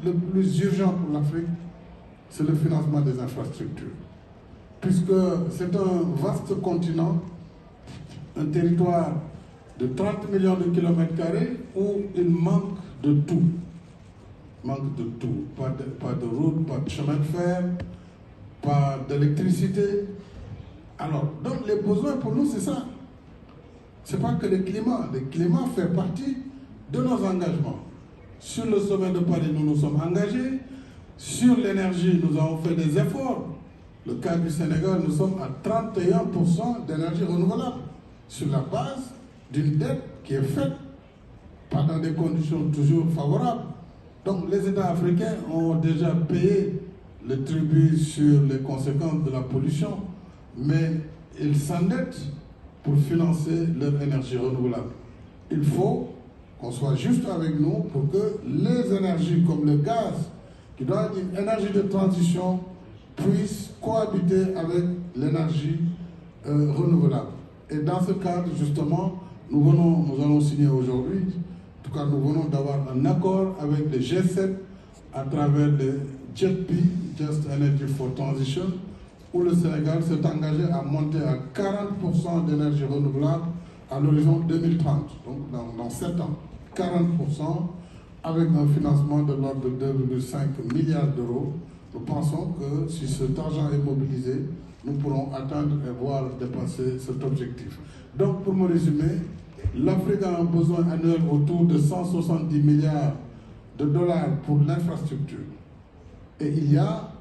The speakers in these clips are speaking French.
le plus urgent pour l'Afrique, c'est le financement des infrastructures. Puisque c'est un vaste continent, un territoire de 30 millions de kilomètres carrés où il manque de tout. Manque de tout. Pas de route, pas de chemin de fer, pas d'électricité. Alors, donc les besoins pour nous, c'est ça. C'est pas que le climat. Le climat fait partie de nos engagements. Sur le sommet de Paris, nous nous sommes engagés. Sur l'énergie, nous avons fait des efforts. Le cas du Sénégal, nous sommes à 31% d'énergie renouvelable, sur la base d'une dette qui est faite, pas dans des conditions toujours favorables. Donc les États africains ont déjà payé le tribut sur les conséquences de la pollution, mais ils s'endettent pour financer leur énergie renouvelable. Il faut qu'on soit juste avec nous pour que les énergies comme le gaz, qui doit être une énergie de transition, puissent cohabiter avec l'énergie renouvelable. Et dans ce cadre, justement, nous allons signer aujourd'hui, en tout cas nous venons d'avoir un accord avec le G7 à travers le JETP, Just Energy for Transition, où le Sénégal s'est engagé à monter à 40% d'énergie renouvelable à l'horizon 2030, donc dans 7 ans. 40% avec un financement de l'ordre de 2,5 milliards d'euros. Nous pensons que si cet argent est mobilisé, nous pourrons atteindre et voire dépasser cet objectif. Donc, pour me résumer, l'Afrique a un besoin annuel autour de 170 milliards de dollars pour l'infrastructure. Et il y a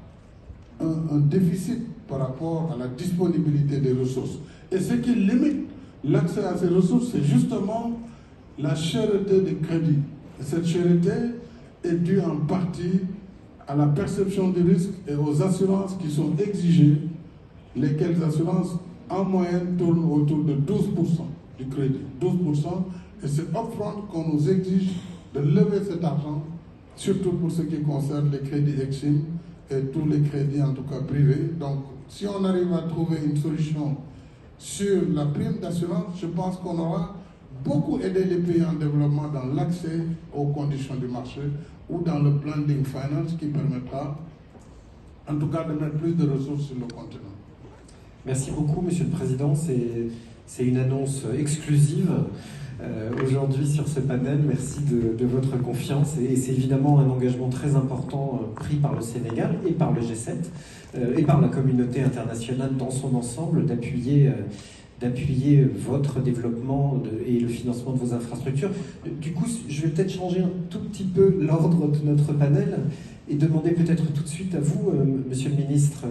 un déficit par rapport à la disponibilité des ressources. Et ce qui limite l'accès à ces ressources, c'est justement la cherté des crédits. Et cette cherté est due en partie à la perception des risques et aux assurances qui sont exigées, lesquelles assurances en moyenne tournent autour de 12% du crédit. 12%, et c'est upfront qu'on nous exige de lever cet argent, surtout pour ce qui concerne les crédits Exim et tous les crédits en tout cas privés. Donc si on arrive à trouver une solution sur la prime d'assurance, je pense qu'on aura beaucoup aidé les pays en développement dans l'accès aux conditions du marché ou dans le blending finance qui permettra en tout cas de mettre plus de ressources sur le continent. Merci beaucoup, Monsieur le Président. C'est une annonce exclusive aujourd'hui sur ce panel. Merci de votre confiance. Et c'est évidemment un engagement très important pris par le Sénégal et par le G7 et par la communauté internationale dans son ensemble d'appuyer votre développement et le financement de vos infrastructures. Du coup, je vais peut-être changer un tout petit peu l'ordre de notre panel et demander peut-être tout de suite à vous, Monsieur le Ministre,